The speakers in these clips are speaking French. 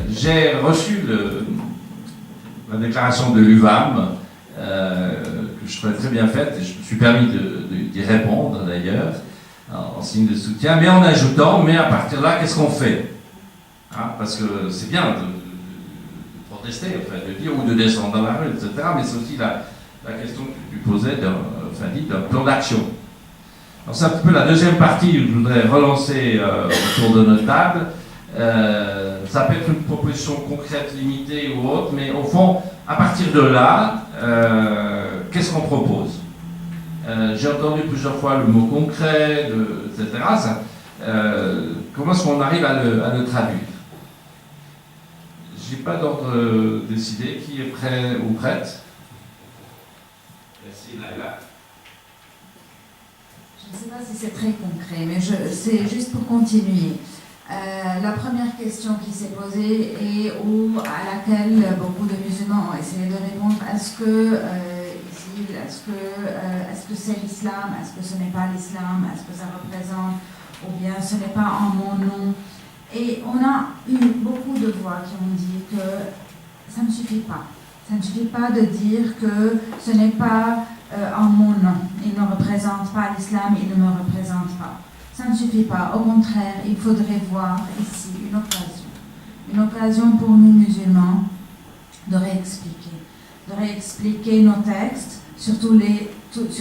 J'ai reçu la déclaration de l'UVAM, que je trouvais très bien faite, et je me suis permis d'y répondre d'ailleurs, en signe de soutien, mais en ajoutant, mais à partir de là, qu'est-ce qu'on fait, hein, parce que c'est bien de protester, enfin, de dire, ou de descendre dans la rue, etc., mais c'est aussi la question que tu posais d'un plan d'action. Alors c'est un petit peu la deuxième partie où je voudrais relancer autour de notre table. Ça peut être une proposition concrète, limitée ou autre, mais au fond, à partir de là, qu'est-ce qu'on propose? J'ai entendu plusieurs fois le mot concret, etc. Comment est-ce qu'on arrive à le traduire? Je n'ai pas d'ordre décidé. Qui est prêt ou prête? Merci, Naila. Je ne sais pas si c'est très concret, mais c'est juste pour continuer. La première question qui s'est posée et à laquelle beaucoup de musulmans ont essayé de répondre, est-ce que c'est l'islam, est-ce que ce n'est pas l'islam, est-ce que ça représente, ou bien ce n'est pas en mon nom? Et on a eu beaucoup de voix qui ont dit que ça ne suffit pas. Ça ne suffit pas de dire que ce n'est pas en mon nom, il ne représente pas l'islam, il ne me représente pas. Ça ne suffit pas. Au contraire, il faudrait voir ici une occasion pour nous musulmans de réexpliquer nos textes, surtout tout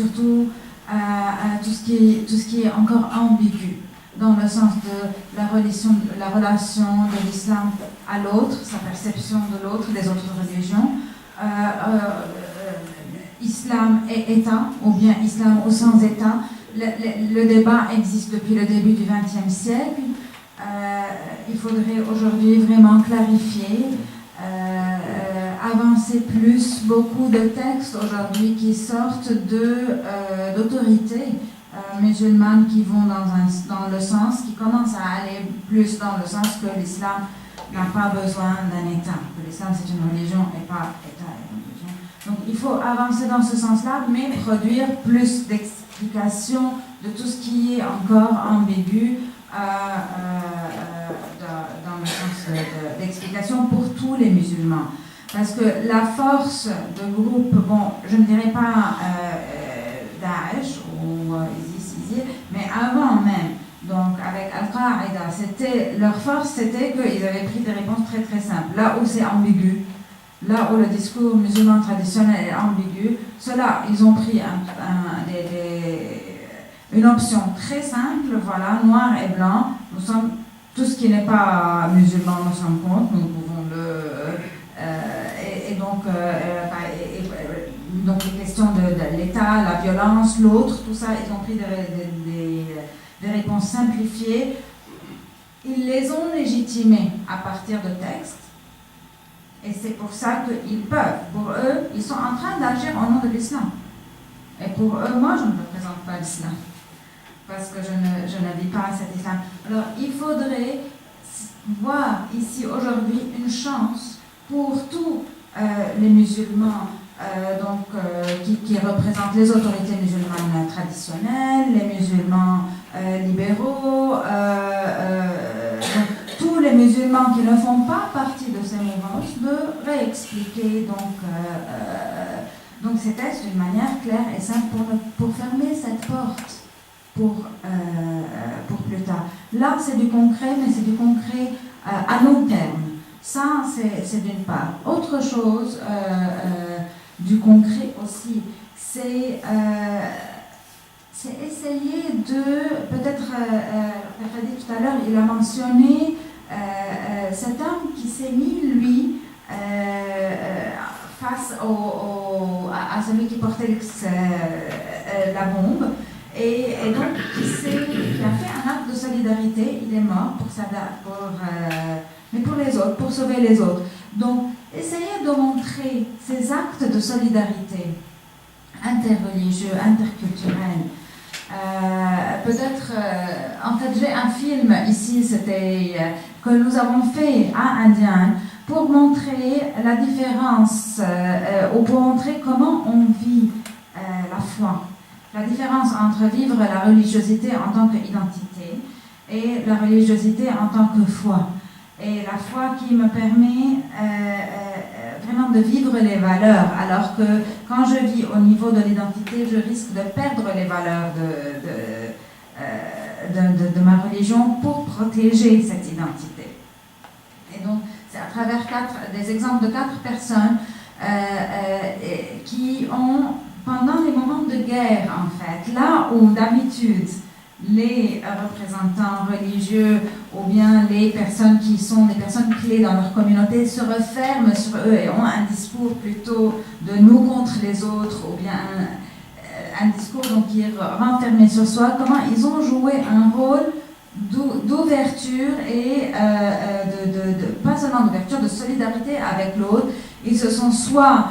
ce qui est encore ambigu, dans le sens de la relation de l'islam à l'autre, sa perception de l'autre, des autres religions, islam et État, ou bien islam au sens État. Le débat existe depuis le début du XXe siècle. Il faudrait aujourd'hui vraiment clarifier, avancer plus. Beaucoup de textes aujourd'hui qui sortent d'autorités musulmanes qui vont dans le sens, qui commencent à aller plus dans le sens que l'islam n'a pas besoin d'un État, que l'islam c'est une religion et pas État et religion. Donc il faut avancer dans ce sens-là, mais produire plus d'explications de tout ce qui est encore ambigu dans le sens d'explication pour tous les musulmans. Parce que la force de groupe, bon, je ne dirais pas Daesh ou ISIS, mais avant même, donc avec Al-Qaïda, leur force c'était qu'ils avaient pris des réponses très très simples. Là où c'est ambigu, là où le discours musulman traditionnel est ambigu, ceux-là, ils ont pris une option très simple, voilà, noir et blanc. Nous sommes, tout ce qui n'est pas musulman, nous sommes contre, nous pouvons donc les questions de l'État, la violence, l'autre, tout ça, ils ont pris des réponses simplifiées. Ils les ont légitimées à partir de textes. Et c'est pour ça qu'ils peuvent. Pour eux, ils sont en train d'agir au nom de l'islam. Et pour eux, moi, je ne représente pas l'islam. Parce que je ne vis pas cet islam. Alors, il faudrait voir ici aujourd'hui une chance pour tous les musulmans qui représentent les autorités musulmanes traditionnelles, les musulmans libéraux, tous les musulmans qui ne font pas partie de ces mouvances, de réexpliquer donc ces textes d'une manière claire et simple pour fermer cette porte pour plus tard. Là, c'est du concret, mais c'est du concret à long terme. Ça, c'est d'une part. Autre chose, du concret aussi, c'est essayer de, peut-être, Fadi tout à l'heure, il a mentionné cet homme qui s'est mis, lui, face à celui qui portait la bombe, et donc qui a fait un acte de solidarité. Il est mort mais pour les autres, pour sauver les autres. Donc, essayez de montrer ces actes de solidarité interreligieux, interculturels. Peut-être, en fait, j'ai un film ici, que nous avons fait à Indiana pour montrer la différence, ou pour montrer comment on vit la foi. La différence entre vivre la religiosité en tant qu'identité et la religiosité en tant que foi. et la foi qui me permet vraiment de vivre les valeurs, alors que quand je vis au niveau de l'identité, je risque de perdre les valeurs de ma religion pour protéger cette identité. Et donc, c'est à travers des exemples de 4 personnes qui ont, pendant les moments de guerre, en fait, là où d'habitude les représentants religieux ou bien les personnes qui sont des personnes clés dans leur communauté se referment sur eux et ont un discours plutôt de nous contre les autres, ou bien un discours donc, qui est renfermé sur soi, comment ils ont joué un rôle d'ouverture et pas seulement d'ouverture, de solidarité avec l'autre. Ils se sont soit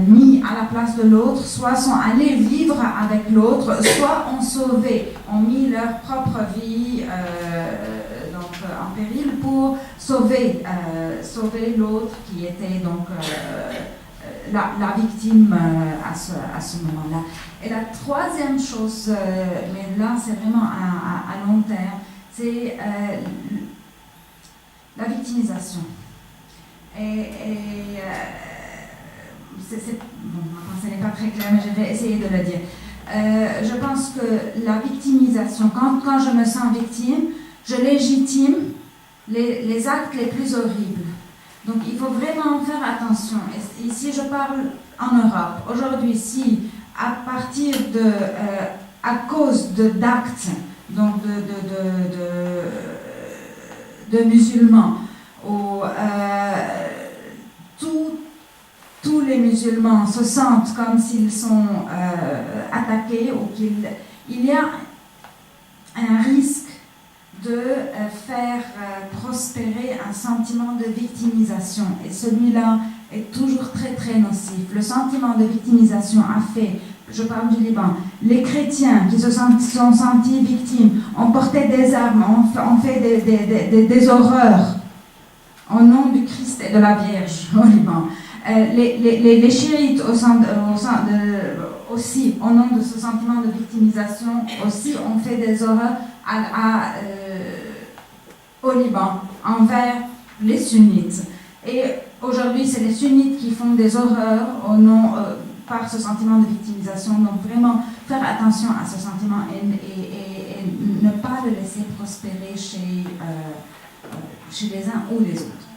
mis à la place de l'autre, soit sont allés vivre avec l'autre, soit ont mis leur propre vie en péril pour sauver l'autre qui était donc la victime à ce moment-là. Et la troisième chose, mais là c'est vraiment à long terme, c'est la victimisation. Bon, ce n'est pas très clair, mais je vais essayer de le dire. Je pense que la victimisation, quand je me sens victime, je légitime les actes les plus horribles. Donc il faut vraiment faire attention. Et ici, je parle en Europe. Aujourd'hui, si à cause d'actes donc de musulmans, tous les musulmans se sentent comme s'ils sont attaqués, ou il y a un risque de faire prospérer un sentiment de victimisation. Et celui-là est toujours très très nocif. Le sentiment de victimisation a fait, je parle du Liban, les chrétiens qui sont sentis victimes ont porté des armes, ont fait des horreurs au nom du Christ et de la Vierge au Liban. Les chiites aussi, au nom de ce sentiment de victimisation, aussi ont fait des horreurs au Liban envers les sunnites. Et aujourd'hui, c'est les sunnites qui font des horreurs par ce sentiment de victimisation. Donc vraiment faire attention à ce sentiment et ne pas le laisser prospérer chez les uns ou les autres.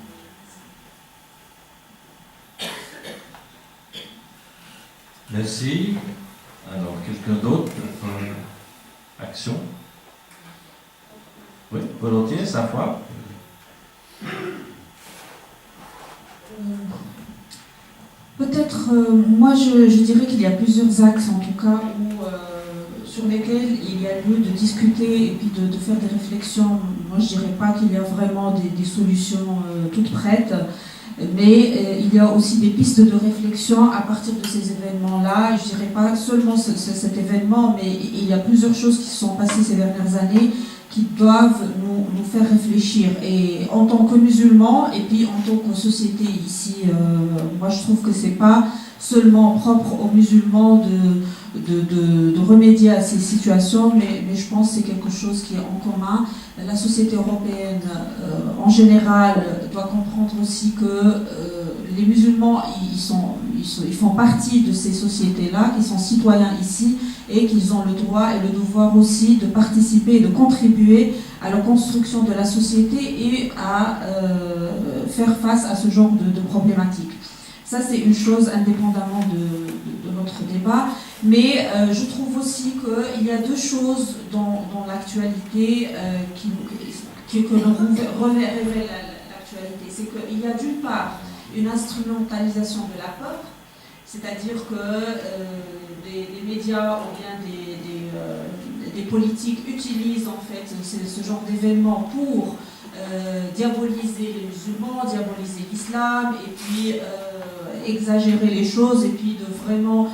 Merci. Alors, quelqu'un d'autre? Action? Oui, volontiers, sa foi. Peut-être, moi je dirais qu'il y a plusieurs axes en tout cas sur lesquels il y a lieu de discuter et puis de faire des réflexions. Moi je dirais pas qu'il y a vraiment des solutions toutes prêtes, mais il y a aussi des pistes de réflexion à partir de ces événements-là. Je dirais pas seulement cet événement, mais il y a plusieurs choses qui se sont passées ces dernières années qui doivent nous faire réfléchir. Et en tant que musulmans, et puis en tant que société ici, moi je trouve que c'est pas seulement propre aux musulmans de remédier à ces situations, mais je pense que c'est quelque chose qui est en commun. La société européenne en général doit comprendre aussi que les musulmans ils font partie de ces sociétés-là, qui sont citoyens ici et qu'ils ont le droit et le devoir aussi de participer et de contribuer à la construction de la société et à faire face à ce genre de problématiques. Ça, c'est une chose indépendamment de notre débat. Mais je trouve aussi qu'il y a deux choses dans l'actualité que nous révèle l'actualité. C'est qu'il y a d'une part une instrumentalisation de la peur, c'est-à-dire que des médias ou bien des politiques utilisent en fait ce genre d'événements pour diaboliser les musulmans, diaboliser l'islam, et puis exagérer les choses, et puis de vraiment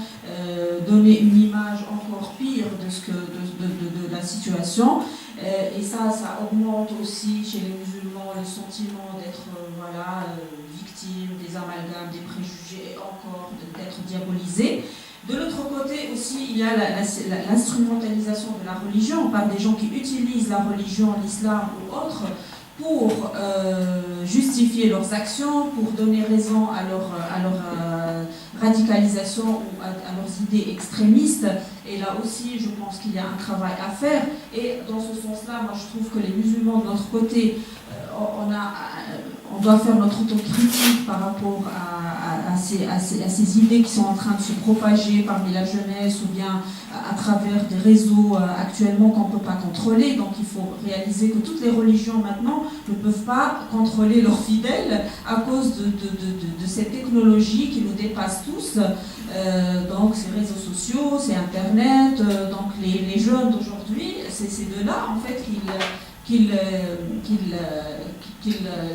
donner une image encore pire de la situation. Et ça augmente aussi chez les musulmans le sentiment d'être victime des amalgames, des préjugés, et encore d'être diabolisés. De l'autre côté aussi, il y a l'instrumentalisation de la religion par des gens qui utilisent la religion, l'islam ou autre, pour justifier leurs actions, pour donner raison à leur radicalisation ou à leurs idées extrémistes. Et là aussi, je pense qu'il y a un travail à faire. Et dans ce sens-là, moi, je trouve que les musulmans, de notre côté, on doit faire notre autocritique par rapport à ces idées qui sont en train de se propager parmi la jeunesse ou bien à travers des réseaux actuellement qu'on ne peut pas contrôler. Donc il faut réaliser que toutes les religions maintenant ne peuvent pas contrôler leurs fidèles à cause de cette technologie qui nous dépasse tous. Donc ces réseaux sociaux, c'est Internet, donc les jeunes d'aujourd'hui, c'est de là en fait qu'ils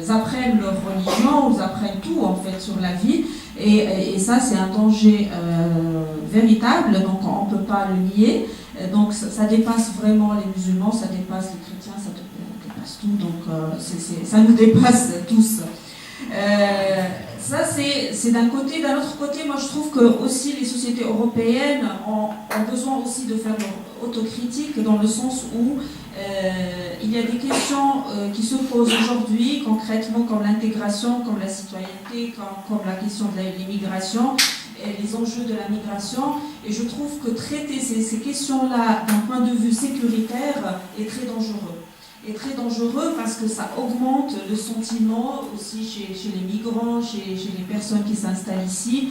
apprennent leur religion, ils apprennent tout en fait sur la vie, et ça c'est un danger véritable, donc on ne peut pas le nier. Donc ça dépasse vraiment les musulmans, ça dépasse les chrétiens, ça dépasse tout, donc ça nous dépasse tous. Ça c'est d'un côté. D'un autre côté, moi je trouve que aussi les sociétés européennes ont besoin aussi de faire leur autocritique, dans le sens où il y a des questions qui se posent aujourd'hui concrètement, comme l'intégration, comme la citoyenneté, comme la question de l'immigration et les enjeux de la migration. Et je trouve que traiter ces questions-là d'un point de vue sécuritaire est très dangereux. Est très dangereux parce que ça augmente le sentiment aussi chez les migrants, chez les personnes qui s'installent ici,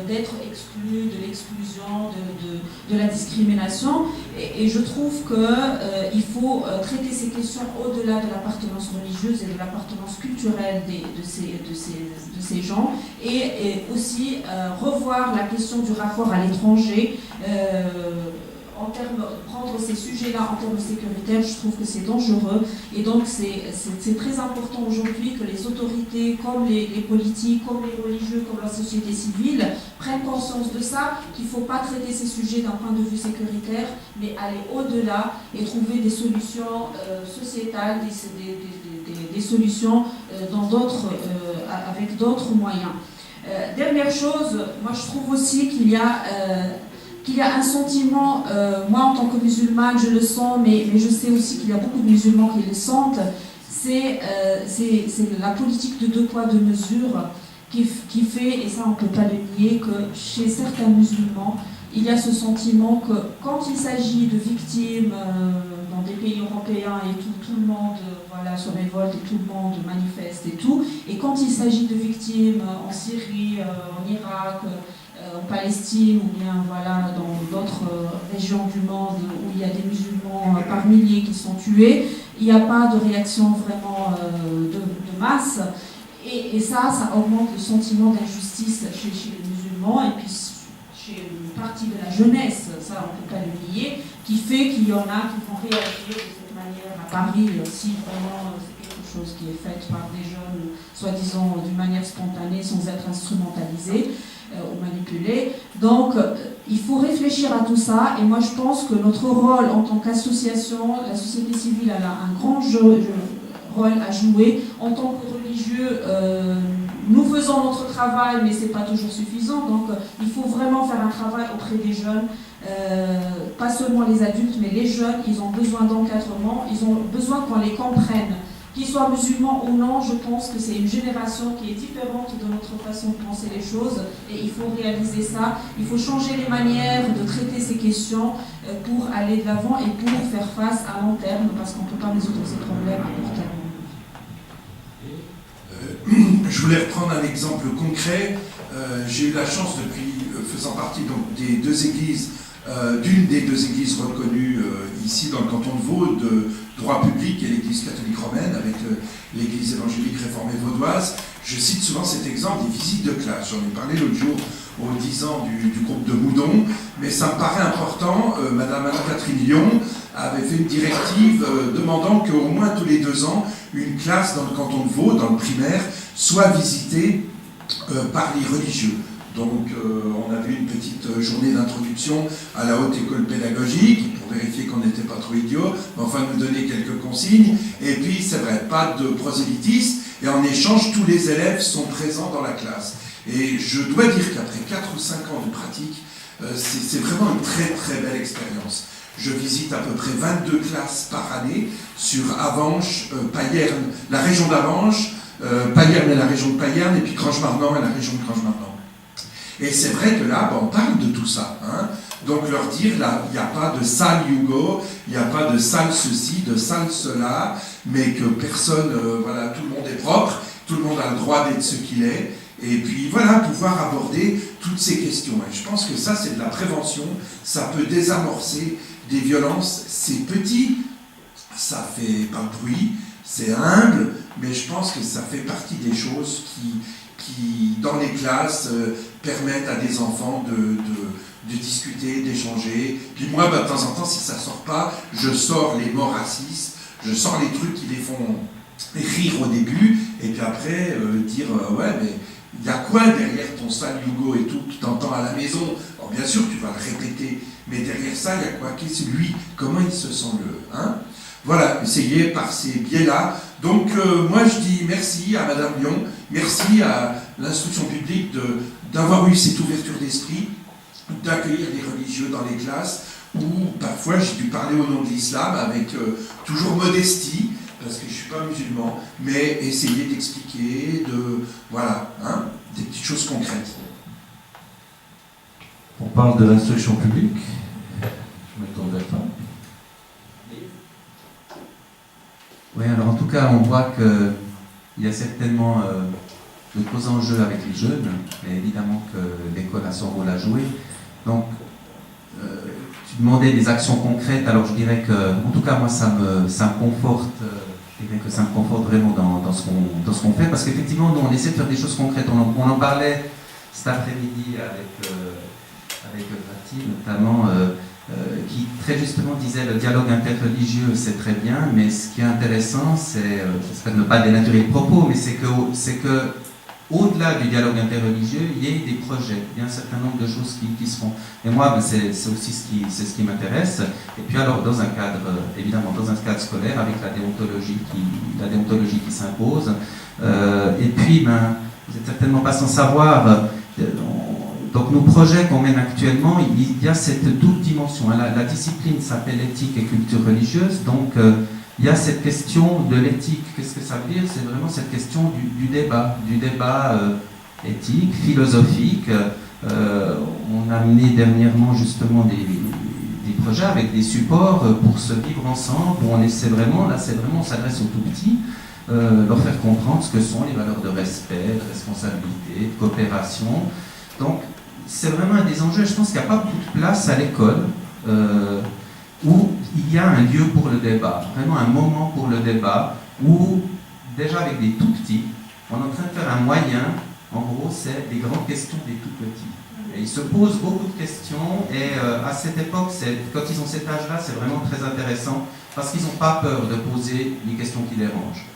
d'être exclus, de l'exclusion, de la discrimination. Et je trouve qu'il faut traiter ces questions au-delà de l'appartenance religieuse et de l'appartenance culturelle de ces gens, et aussi revoir la question du rapport à l'étranger. Prendre ces sujets-là en termes sécuritaires, je trouve que c'est dangereux. Et donc c'est très important aujourd'hui que les autorités, comme les politiques, comme les religieux, comme la société civile, prennent conscience de ça, qu'il ne faut pas traiter ces sujets d'un point de vue sécuritaire, mais aller au-delà et trouver des solutions sociétales, des solutions avec d'autres moyens. Dernière chose, moi je trouve aussi qu'il y a un sentiment, moi en tant que musulmane je le sens, mais je sais aussi qu'il y a beaucoup de musulmans qui le sentent, c'est la politique de deux poids deux mesures qui fait, et ça on ne peut pas le nier, que chez certains musulmans, il y a ce sentiment que quand il s'agit de victimes dans des pays européens et tout le monde se révolte et tout le monde manifeste et tout, et quand il s'agit de victimes en Syrie, en Irak, en Palestine ou bien dans d'autres régions du monde où il y a des musulmans par milliers qui sont tués, il n'y a pas de réaction vraiment de masse, et ça augmente le sentiment d'injustice chez les musulmans, et puis chez une partie de la jeunesse, ça on ne peut pas le nier, qui fait qu'il y en a qui vont réagir de cette manière à Paris, si vraiment c'est quelque chose qui est fait par des jeunes, soi-disant d'une manière spontanée, sans être instrumentalisés ou manipulés. Donc il faut réfléchir à tout ça, et moi je pense que notre rôle en tant qu'association, la société civile, elle a un grand rôle à jouer. En tant que religieux, nous faisons notre travail, mais ce n'est pas toujours suffisant, donc il faut vraiment faire un travail auprès des jeunes, pas seulement les adultes, mais les jeunes, ils ont besoin d'encadrement, ils ont besoin qu'on les comprenne. Qu'ils soient musulmans ou non, je pense que c'est une génération qui est différente de notre façon de penser les choses, et il faut réaliser ça. Il faut changer les manières de traiter ces questions pour aller de l'avant et pour faire face à long terme, parce qu'on ne peut pas résoudre ces problèmes à court terme. Je voulais reprendre un exemple concret. J'ai eu la chance, faisant partie des deux églises, d'une des deux églises reconnues ici dans le canton de Vaud, de droit public, et l'église catholique romaine, avec l'église évangélique réformée vaudoise. Je cite souvent cet exemple des visites de classe. J'en ai parlé l'autre jour aux 10 ans du groupe de Moudon, mais ça me paraît important. Madame Anne-Catherine Lyon avait fait une directive demandant qu'au moins tous les 2 ans, une classe dans le canton de Vaud, dans le primaire, soit visitée par les religieux. Donc on avait une petite journée d'introduction à la haute école pédagogique pour vérifier qu'on n'était pas trop idiots, mais enfin nous donner quelques consignes. Et puis c'est vrai, pas de prosélytisme, et en échange tous les élèves sont présents dans la classe. Et je dois dire qu'après 4 ou 5 ans de pratique, c'est vraiment une très très belle expérience. Je visite à peu près 22 classes par année sur Avenches, Payerne, la région d'Avenches, Payerne et la région de Payerne, et puis Grange-Marnant et la région de Grange-Marnant. Et c'est vrai que là, on parle de tout ça. Hein. Donc leur dire, là, il n'y a pas de sale Yugo, il n'y a pas de sale ceci, de sale cela, mais que personne, voilà, tout le monde est propre, tout le monde a le droit d'être ce qu'il est. Et puis voilà, pouvoir aborder toutes ces questions. Et je pense que ça, c'est de la prévention, ça peut désamorcer des violences. C'est petit, ça fait pas de bruit, c'est humble, mais je pense que ça fait partie des choses qui dans les classes, permettent à des enfants de discuter, d'échanger. Puis moi, de temps en temps, si ça sort pas, je sors les mots racistes, je sors les trucs qui les font rire au début, et puis après, dire ouais, mais il y a quoi derrière ton sale Yugo et tout que tu entends à la maison? Alors bien sûr, tu vas le répéter, mais derrière ça, il y a quoi? Qu'est-ce que lui? Comment il se sent hein? Voilà, essayez par ces biais-là. Donc moi je dis merci à Madame Lyon, merci à l'instruction publique d'avoir eu cette ouverture d'esprit, d'accueillir des religieux dans les classes, où parfois j'ai dû parler au nom de l'islam avec toujours modestie, parce que je ne suis pas musulman, mais essayer d'expliquer, voilà, hein, des petites choses concrètes. On parle de l'instruction publique. Je me tourne vers toi. Oui, alors en tout cas, on voit qu'il y a certainement de gros enjeux avec les jeunes, et évidemment que l'école a son rôle à jouer. Donc, tu demandais des actions concrètes, alors je dirais que, en tout cas, moi, ça me conforte. Je dirais que ça me conforte vraiment dans ce qu'on fait, parce qu'effectivement, nous, on essaie de faire des choses concrètes. On en parlait cet après-midi avec Fatih, notamment, qui très justement disait le dialogue interreligieux, c'est très bien, mais ce qui est intéressant, c'est, j'espère ne pas dénaturer le propos, mais c'est que au-delà du dialogue interreligieux, il y ait des projets, il y a un certain nombre de choses qui se font. Et moi, c'est aussi ce qui m'intéresse. Et puis alors, dans un cadre, évidemment, dans un cadre scolaire, avec la déontologie qui s'impose. Et puis, vous n'êtes certainement pas sans savoir, donc nos projets qu'on mène actuellement, il y a cette double dimension. La discipline s'appelle éthique et culture religieuse, donc il y a cette question de l'éthique. Qu'est-ce que ça veut dire? C'est vraiment cette question du débat éthique, philosophique. On a mené dernièrement justement des projets avec des supports pour se vivre ensemble, où on essaie vraiment, là c'est vraiment, on s'adresse aux tout petits, leur faire comprendre ce que sont les valeurs de respect, de responsabilité, de coopération. Donc c'est vraiment un des enjeux. Je pense qu'il n'y a pas beaucoup de place à l'école où il y a un lieu pour le débat, vraiment un moment pour le débat, où déjà avec des tout petits, on est en train de faire un moyen, en gros c'est les grandes questions des tout petits. Et ils se posent beaucoup de questions, et à cette époque, quand ils ont cet âge-là, c'est vraiment très intéressant, parce qu'ils n'ont pas peur de poser les questions qui dérangent.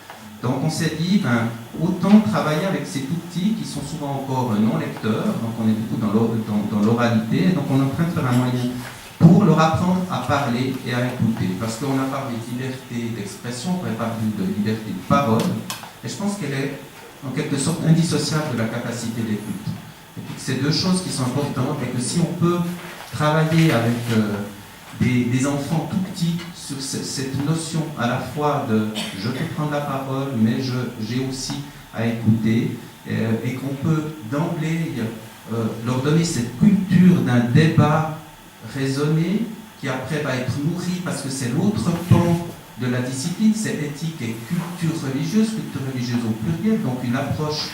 Donc on s'est dit, autant travailler avec ces tout petits qui sont souvent encore non lecteurs, donc on est du coup dans l'oralité, donc on est en train de faire un moyen pour leur apprendre à parler et à écouter. Parce qu'on a parlé de liberté d'expression, on a parlé de liberté de parole, et je pense qu'elle est en quelque sorte indissociable de la capacité d'écoute. Et puis que c'est deux choses qui sont importantes, et que si on peut travailler avec des enfants tout petits sur cette notion à la fois de je peux prendre la parole, mais j'ai aussi à écouter, et qu'on peut d'emblée leur donner cette culture d'un débat raisonné qui après va être nourri, parce que c'est l'autre pan de la discipline, c'est éthique et culture religieuse au pluriel, donc une approche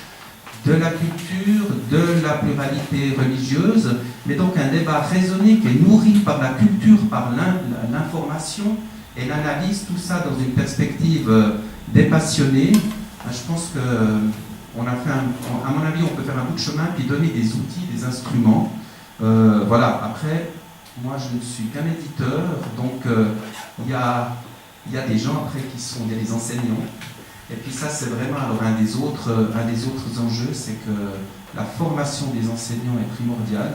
de la culture, de la pluralité religieuse, mais donc un débat raisonné qui est nourri par la culture, par l'information et l'analyse, tout ça dans une perspective dépassionnée. Je pense que à mon avis, on peut faire un bout de chemin puis donner des outils, des instruments. Voilà, après, moi je ne suis qu'un éditeur, donc il y a des gens après il y a des enseignants. Et puis ça, c'est vraiment alors un des autres enjeux, c'est que la formation des enseignants est primordiale.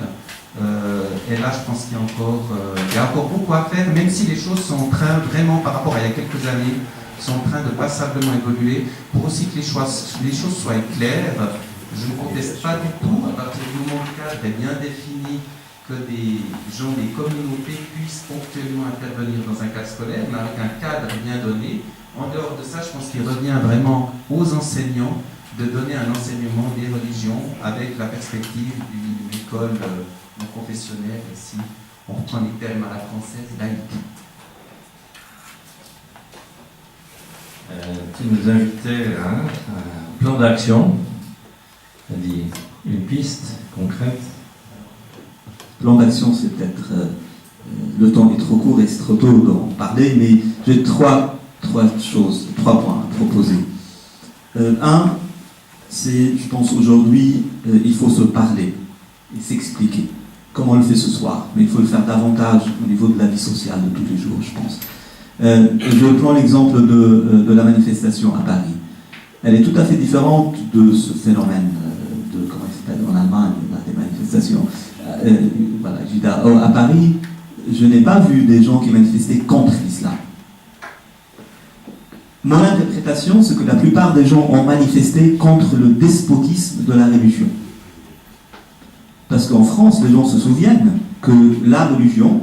Et là, je pense qu'il y a encore beaucoup à faire, même si les choses sont en train, vraiment, par rapport à il y a quelques années, sont en train de passablement évoluer, pour aussi que les choses soient claires. Je ne conteste pas du tout, à partir du moment où le cadre est bien défini, que des gens, des communautés puissent ponctuellement intervenir dans un cadre scolaire, mais avec un cadre bien donné. En dehors de ça, je pense qu'il revient vraiment aux enseignants de donner un enseignement des religions avec la perspective d'une école non confessionnelle, si on reprend les termes à la française, laïque. Tu nous invitais à un plan d'action, c'est-à-dire une piste concrète. Plan d'action, c'est peut-être le temps est trop court et c'est trop tôt d'en parler, mais j'ai trois points à proposer. Un, c'est, je pense aujourd'hui, il faut se parler et s'expliquer. Comme on le fait ce soir, mais il faut le faire davantage au niveau de la vie sociale de tous les jours, je pense. Je prends l'exemple de la manifestation à Paris. Elle est tout à fait différente de ce phénomène comment il s'appelle en Allemagne, on a des manifestations. À Paris, je n'ai pas vu des gens qui manifestaient contre l'islam. Mon interprétation, c'est que la plupart des gens ont manifesté contre le despotisme de la religion. Parce qu'en France, les gens se souviennent que la religion,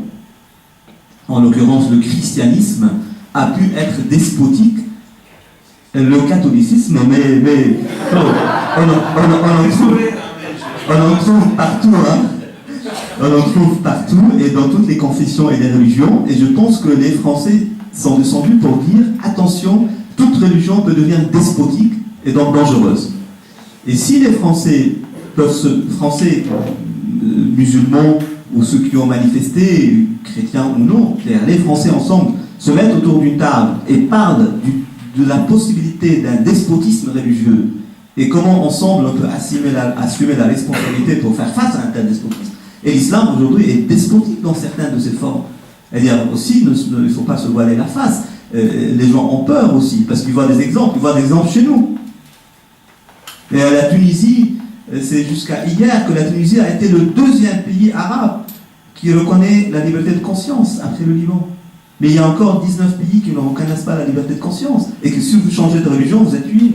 en l'occurrence le christianisme, a pu être despotique. Le catholicisme, mais on en trouve partout, hein. On en trouve partout et dans toutes les confessions et les religions. Et je pense que les Français sont descendus pour dire attention, toute religion peut devenir despotique et donc dangereuse. Et si les Français musulmans ou ceux qui ont manifesté, chrétiens ou non, les Français ensemble se mettent autour d'une table et parlent de la possibilité d'un despotisme religieux et comment ensemble on peut assumer la responsabilité pour faire face à un tel despotisme. Et l'islam aujourd'hui est despotique dans certaines de ses formes. C'est-à-dire aussi, il ne faut pas se voiler la face. Les gens ont peur aussi parce qu'ils voient des exemples. Ils voient des exemples chez nous. Et à la Tunisie, c'est jusqu'à hier que la Tunisie a été le deuxième pays arabe qui reconnaît la liberté de conscience après le Liban. Mais il y a encore 19 pays qui ne reconnaissent pas la liberté de conscience et que si vous changez de religion, vous êtes tué.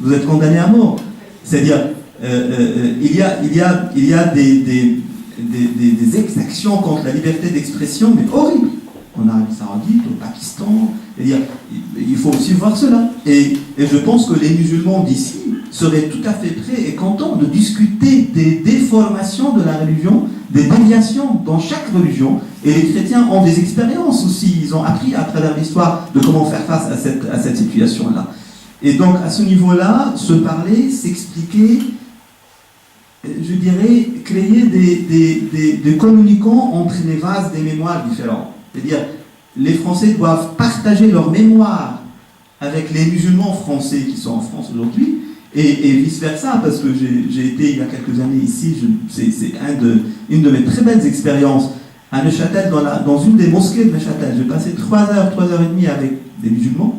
Vous êtes condamné à mort. C'est-à-dire, il y a des exactions contre la liberté d'expression, mais horribles. En Arabie Saoudite, au Pakistan. C'est-à-dire, il faut aussi voir cela. Et je pense que les musulmans d'ici seraient tout à fait prêts et contents de discuter des déformations de la religion, des déviations dans chaque religion. Et les chrétiens ont des expériences aussi. Ils ont appris à travers l'histoire de comment faire face à cette situation-là. Et donc, à ce niveau-là, se parler, s'expliquer, je dirais, créer des communicants entre les vases des mémoires différents. C'est-à-dire, les Français doivent partager leur mémoire avec les musulmans français qui sont en France aujourd'hui, et vice-versa, parce que j'ai été il y a quelques années ici, c'est une de mes très belles expériences à Neuchâtel, dans une des mosquées de Neuchâtel. J'ai passé 3 heures et demie avec des musulmans,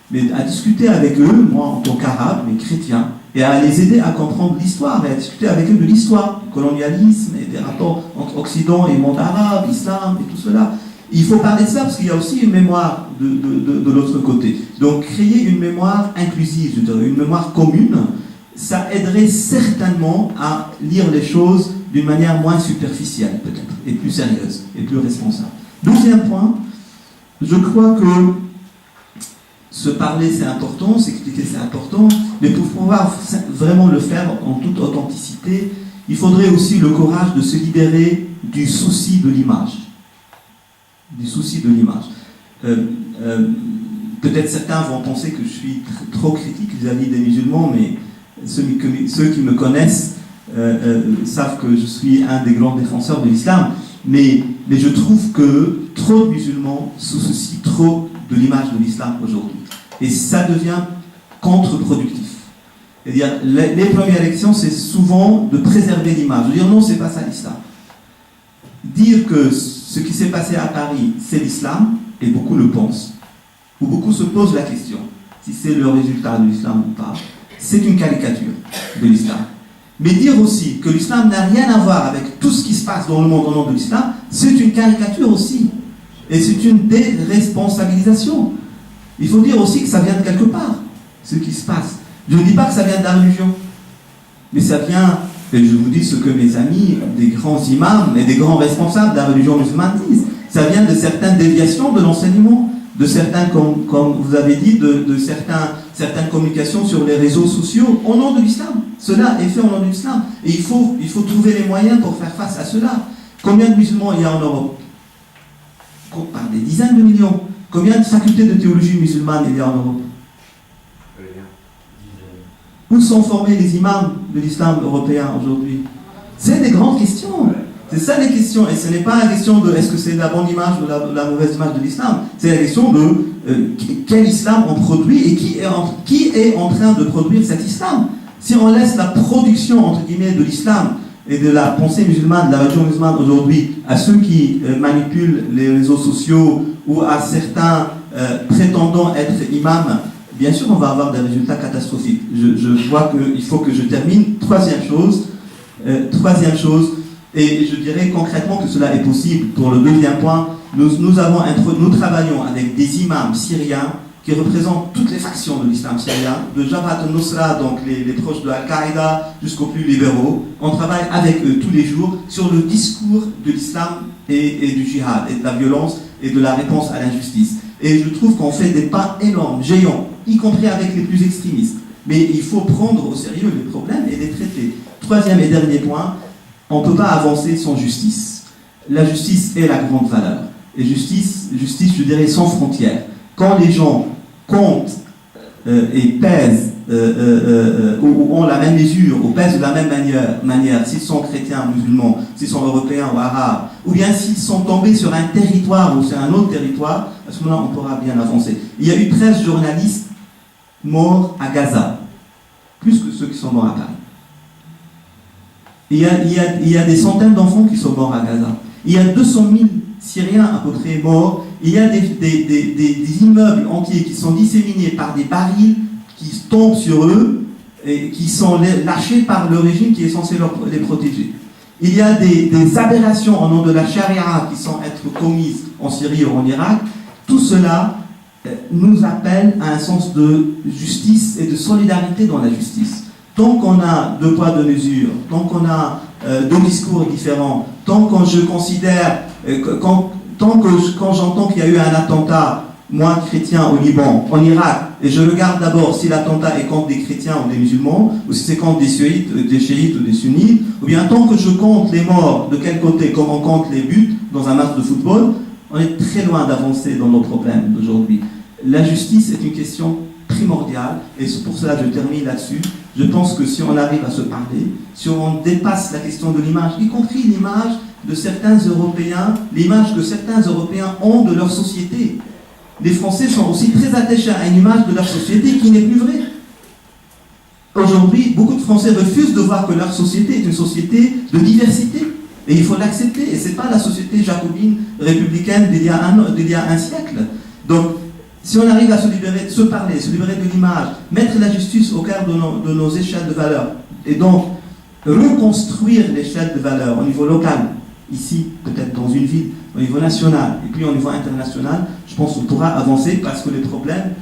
mais à discuter avec eux, moi en tant qu'arabe, mais chrétien, et à les aider à comprendre l'histoire, et à discuter avec eux de l'histoire, du colonialisme, et des rapports entre Occident et monde arabe, islam, et tout cela. Il faut parler de ça parce qu'il y a aussi une mémoire de l'autre côté. Donc créer une mémoire inclusive, je dirais, une mémoire commune, ça aiderait certainement à lire les choses d'une manière moins superficielle peut-être, et plus sérieuse, et plus responsable. Deuxième point, je crois que se parler c'est important, s'expliquer c'est important, mais pour pouvoir vraiment le faire en toute authenticité, il faudrait aussi le courage de se libérer du souci de l'image. Peut-être certains vont penser que je suis trop critique vis-à-vis des musulmans, mais ceux qui me connaissent savent que je suis un des grands défenseurs de l'islam, mais je trouve que trop de musulmans se soucient trop de l'image de l'islam aujourd'hui. Et ça devient contre-productif. C'est-à-dire, les premières élections, c'est souvent de préserver l'image, de dire non, c'est pas ça l'islam. Dire que ce qui s'est passé à Paris, c'est l'islam, et beaucoup le pensent, ou beaucoup se posent la question, si c'est le résultat de l'islam ou pas, c'est une caricature de l'islam. Mais dire aussi que l'islam n'a rien à voir avec tout ce qui se passe dans le monde au nom de l'islam, c'est une caricature aussi. Et c'est une déresponsabilisation. Il faut dire aussi que ça vient de quelque part, ce qui se passe. Je ne dis pas que ça vient de la religion, mais ça vient Et je vous dis ce que mes amis, des grands imams et des grands responsables de la religion musulmane disent. Ça vient de certaines déviations de l'enseignement, de certains, comme vous avez dit, de certaines communications sur les réseaux sociaux au nom de l'islam. Cela est fait au nom de l'islam. Et il faut trouver les moyens pour faire face à cela. Combien de musulmans il y a en Europe? Par des dizaines de millions. Combien de facultés de théologie musulmane il y a en Europe? Où sont formés les imams de l'islam européen aujourd'hui? C'est des grandes questions. C'est ça les questions. Et ce n'est pas la question de est-ce que c'est la bonne image ou la mauvaise image de l'islam. C'est la question de quel islam on produit et qui est en train de produire cet islam. Si on laisse la production, entre guillemets, de l'islam et de la pensée musulmane, de la religion musulmane aujourd'hui, à ceux qui manipulent les réseaux sociaux ou à certains prétendant être imams, bien sûr, on va avoir des résultats catastrophiques. Je vois qu'il faut que je termine. Troisième chose, et je dirais concrètement que cela est possible. Pour le deuxième point, nous travaillons avec des imams syriens qui représentent toutes les factions de l'islam syrien, de Jabhat al-Nusra, donc les proches de Al-Qaïda, jusqu'aux plus libéraux. On travaille avec eux tous les jours sur le discours de l'islam et du djihad, et de la violence et de la réponse à l'injustice. Et je trouve qu'on fait des pas énormes, géants, y compris avec les plus extrémistes. Mais il faut prendre au sérieux les problèmes et les traiter. Troisième et dernier point, on ne peut pas avancer sans justice. La justice est la grande valeur. Et justice, je dirais, sans frontières. Quand les gens comptent et pèsent ou ont la même mesure, ou pèsent de la même manière, s'ils sont chrétiens, musulmans, s'ils sont européens ou arabes, ou bien s'ils sont tombés sur un territoire ou sur un autre territoire, à ce moment-là, on pourra bien avancer. Il y a eu 13 journalistes morts à Gaza, plus que ceux qui sont morts à Paris. Il y a des centaines d'enfants qui sont morts à Gaza. Il y a 200 000 Syriens à peu près morts. Il y a des immeubles entiers qui sont disséminés par des barils qui tombent sur eux et qui sont lâchés par le régime qui est censé les protéger. Il y a des aberrations au nom de la charia qui sont être commises en Syrie ou en Irak. Tout cela nous appelle à un sens de justice et de solidarité dans la justice. Tant qu'on a deux poids, deux mesures, tant qu'on a deux discours différents, tant que je considère, quand j'entends qu'il y a eu un attentat, moi chrétien au Liban, en Irak, et je regarde d'abord si l'attentat est contre des chrétiens ou des musulmans, ou si c'est contre des chiites ou des sunnites, ou bien tant que je compte les morts de quel côté, comme on compte les buts dans un match de football, on est très loin d'avancer dans nos problèmes d'aujourd'hui. La justice est une question primordiale, et c'est pour cela que je termine là-dessus. Je pense que si on arrive à se parler, si on dépasse la question de l'image, y compris l'image de certains Européens, l'image que certains Européens ont de leur société. Les Français sont aussi très attachés à une image de leur société qui n'est plus vraie. Aujourd'hui, beaucoup de Français refusent de voir que leur société est une société de diversité. Et il faut l'accepter. Et ce n'est pas la société jacobine, républicaine d'il y a un siècle. Donc, si on arrive à se libérer, de se parler, se libérer de l'image, mettre la justice au cœur de nos échelles de valeur, et donc reconstruire l'échelle de valeur au niveau local, ici, peut-être dans une ville, au niveau national, et puis au niveau international, je pense qu'on pourra avancer parce que les problèmes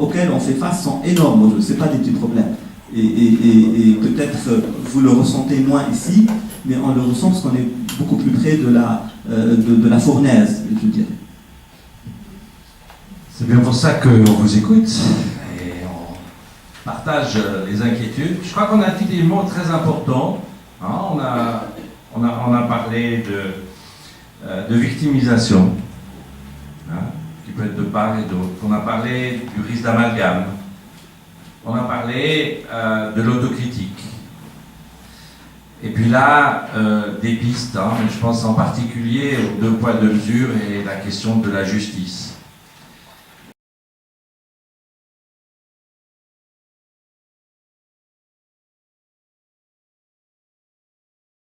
auxquels on fait face sont énormes. Ce n'est pas des petits problèmes. Et peut-être vous le ressentez moins ici, mais on le ressent parce qu'on est beaucoup plus près de la fournaise, je dirais. C'est bien pour ça qu'on vous écoute et on partage les inquiétudes. Je crois qu'on a dit des mots très importants. Hein, on a parlé de victimisation, hein, qui peut être de part et d'autre. On a parlé du risque d'amalgame. On a parlé de l'autocritique. Et puis là, des pistes, hein, je pense en particulier aux deux poids, deux mesures et la question de la justice.